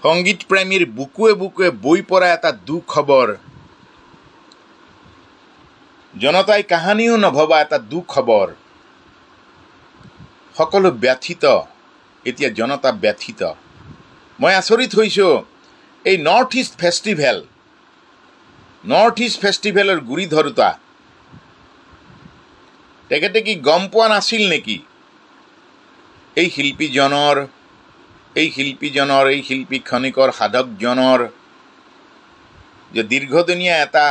সংগীত প্ৰেমীৰ বুকুৱে বুকুৱে বৈ পৰা এটা দুখবৰ, জনতাই কাহানিও নভবা এটা দুখবৰ। সকলো ব্যথিত, এতিয়া জনতা ব্যথিত। মই আচৰিত হৈছোঁ, এই নৰ্থ ইষ্ট ফেষ্টিভেলৰ গুৰি ধৰোঁতা তেখেতে কি গম পোৱা নাছিল নেকি এই শিল্পীজনৰ, এই শিল্পী খনিকৰ সাধকজনৰ যে দীৰ্ঘদিনীয়া এটা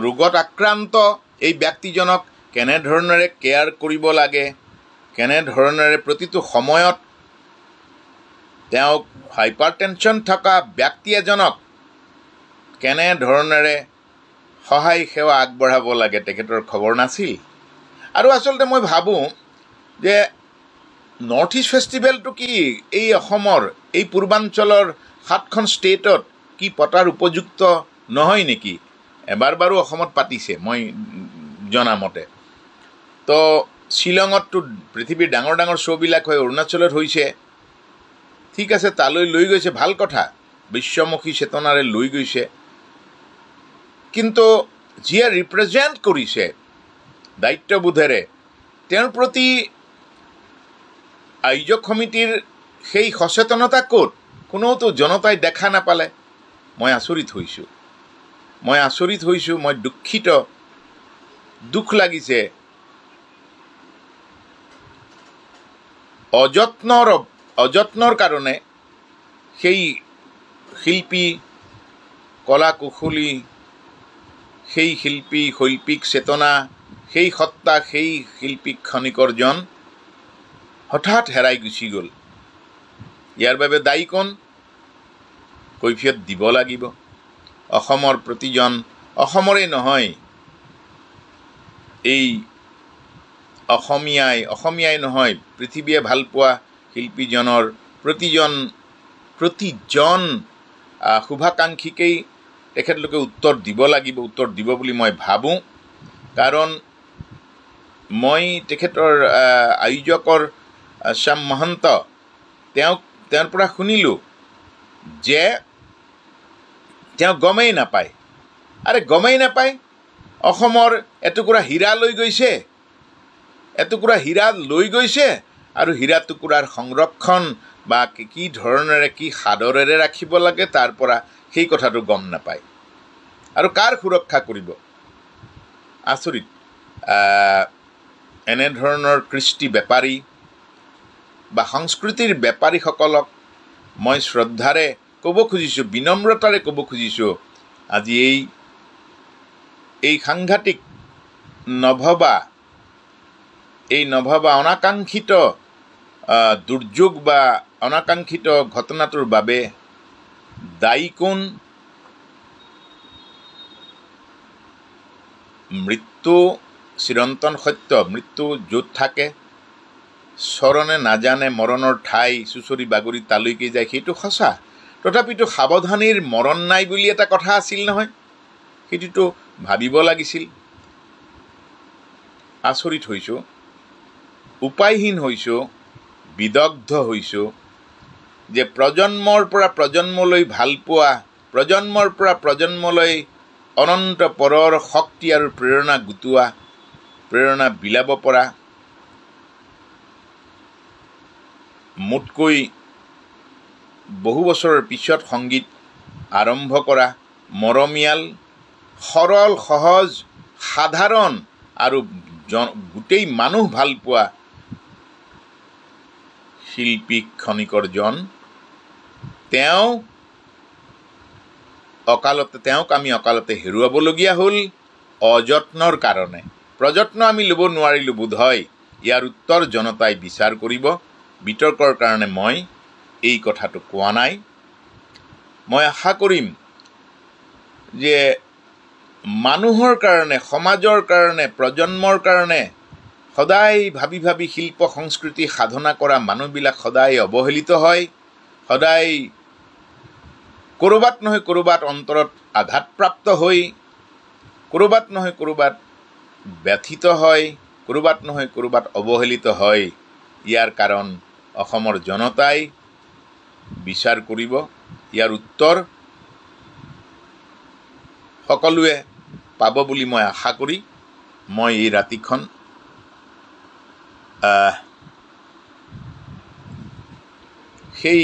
ৰোগত আক্ৰান্ত এই ব্যক্তিজনক কেনেধৰণেৰে কেয়াৰ কৰিব লাগে, কেনেধৰণেৰে প্ৰতিটো সময়ত তেওঁক হাইপাৰটেনশ্যন থকা ব্যক্তি এজনক কেনেধৰণেৰে সহায় সেৱা আগবঢ়াব লাগে তেখেতৰ খবৰ নাছিল। আৰু আচলতে মই ভাবোঁ যে নৰ্থ ইষ্ট ফেষ্টিভেলটো কি এই অসমৰ, এই পূৰ্বাঞ্চলৰ 7খন ষ্টেটত কি পতাৰ উপযুক্ত নহয় নেকি? এবাৰ বাৰু অসমত পাতিছে মই জনামতে। তো শ্বিলঙততো পৃথিৱীৰ ডাঙৰ ডাঙৰ শ্ব'বিলাক হয়, অৰুণাচলত হৈছে, ঠিক আছে, তালৈ লৈ গৈছে, ভাল কথা, বিশ্বমুখী চেতনাৰে লৈ গৈছে। কিন্তু যিয়ে ৰিপ্ৰেজেণ্ট কৰিছে দায়িত্ববোধেৰে, তেওঁৰ প্ৰতি আয়োজক সমিতিৰ সেই সচেতনতা ক'ত? কোনোতো জনতাই দেখা নাপালে। মই আচৰিত হৈছোঁ, মই দুখিত, দুখ লাগিছে। অযত্নৰ কাৰণে সেই শিল্পী, কলা কুশলী, সেই শৈল্পিক চেতনা, সেই সত্তা, সেই শিল্পী খনিকৰজন হঠাৎ হেৰাই গুচি গ'ল। ইয়াৰ বাবে দায়ী কোন? কৈফিয়ত দিব লাগিব। অসমৰ প্ৰতিজন, অসমৰে নহয়, এই অসমীয়াই নহয়, পৃথিৱীয়ে ভালপোৱা শিল্পীজনৰ প্ৰতিজন শুভাকাংক্ষীকেই তেখেতলোকে উত্তৰ দিব লাগিব, উত্তৰ দিব বুলি মই ভাবোঁ। কাৰণ মই তেখেতৰ আয়োজকৰ শ্যাম মহন্ত, তেওঁৰ পৰা শুনিলোঁ যে তেওঁ গমেই নাপায়। অসমৰ এটুকুৰা হীৰা লৈ গৈছে, আৰু হীৰা টুকুৰাৰ সংৰক্ষণ বা কি ধৰণেৰে, কি সাদৰেৰে ৰাখিব লাগে তাৰ পৰা সেই কথাটো গম নাপায়। আৰু কাৰ সুৰক্ষা কৰিব? আচৰিত। এনেধৰণৰ কৃষ্টি বেপাৰী বা সংস্কৃতিৰ বেপাৰীসকলক মই শ্ৰদ্ধাৰে ক'ব খুজিছোঁ, বিনম্ৰতাৰে ক'ব খুজিছোঁ, আজি এই সাংঘাতিক নভবা অনাকাংক্ষিত দুৰ্যোগ বা অনাকাংক্ষিত ঘটনাটোৰ বাবে দায়ী কোন? মৃত্যু চিৰন্তন সত্য। মৃত্যু য'ত থাকে, চৰণে নাজানে মৰণৰ ঠাই, চুচৰি বাগৰি তালৈকে যায়, সেইটো সঁচা। তথাপিতো সাৱধানীৰ মৰণ নাই বুলি এটা কথা আছিল নহয়, সেইটোতো ভাবিব লাগিছিল। আচৰিত হৈছোঁ, উপায়হীন হৈছোঁ, বিদগ্ধ হৈছোঁ যে প্ৰজন্মৰ পৰা প্ৰজন্মলৈ ভালপোৱা, প্ৰজন্মৰ পৰা প্ৰজন্মলৈ অনন্ত পৰৰ শক্তি আৰু প্ৰেৰণা গোটোৱা, প্ৰেৰণা বিলাব পৰা, মোতকৈ বহু বছৰৰ পিছত সংগীত আৰম্ভ কৰা, মৰমীয়াল, সৰল, সহজ, সাধাৰণ আৰু গোটেই মানুহ ভালপোৱা শিল্পী খনিকৰজন, তেওঁক আমি অকালতে হেৰুৱাবলগীয়া হ'ল অযত্নৰ কাৰণে। প্ৰযত্ন আমি ল'ব নোৱাৰিলোঁ বোধহয়। ইয়াৰ উত্তৰ জনতাই বিচাৰ কৰিব। বিতৰ্কৰ কাৰণে মই এই কথাটো কোৱা নাই। মই আশা কৰিম যে মানুহৰ কাৰণে, সমাজৰ কাৰণে, প্ৰজন্মৰ কাৰণে সদায় ভাবি ভাবি শিল্প সংস্কৃতি সাধনা কৰা মানুহবিলাক সদায় অৱহেলিত হয়, সদায় ক'ৰবাত নহয় ক'ৰবাত অন্তৰত আঘাতপ্ৰাপ্ত হৈ, ক'ৰবাত নহয় ক'ৰবাত ব্যথিত হয়, ক'ৰবাত নহয় ক'ৰবাত অৱহেলিত হয়। ইয়াৰ কাৰণ অসমৰ জনতাই বিচাৰ কৰিব। ইয়াৰ উত্তৰ সকলোৱে পাব বুলি মই আশা কৰি মই এই ৰাতিখন সেই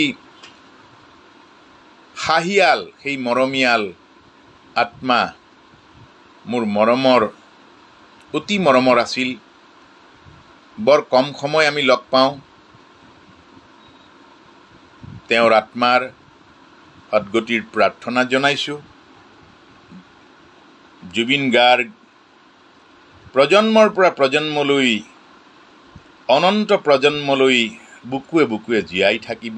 হাঁহিয়াল, সেই মৰমীয়াল আত্মা, মোৰ মৰমৰ, অতি মৰমৰ আছিল। বৰ কম সময় আমি লগ পাওঁ। তেওঁৰ আত্মাৰ সদ্গতিৰ প্ৰাৰ্থনা জনাইছোঁ। জুবিন গাৰ্গ প্ৰজন্মৰ পৰা প্ৰজন্মলৈ, অনন্ত প্ৰজন্মলৈ বুকুৱে বুকুৱে জীয়াই থাকিব,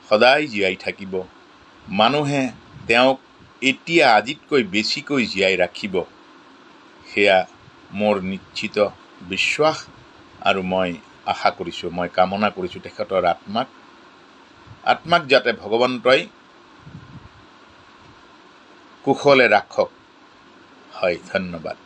সদায় জীয়াই থাকিব। মানুহে তেওঁক এতিয়া আজিতকৈ বেছিকৈ জীয়াই ৰাখিব, সেয়া মোৰ নিশ্চিত বিশ্বাস আৰু মই আশা কৰিছোঁ, মই কামনা কৰিছোঁ তেখেতৰ আত্মাক যাতে ভগৱন্তই কুশলে ৰাখক। হয়, ধন্যবাদ।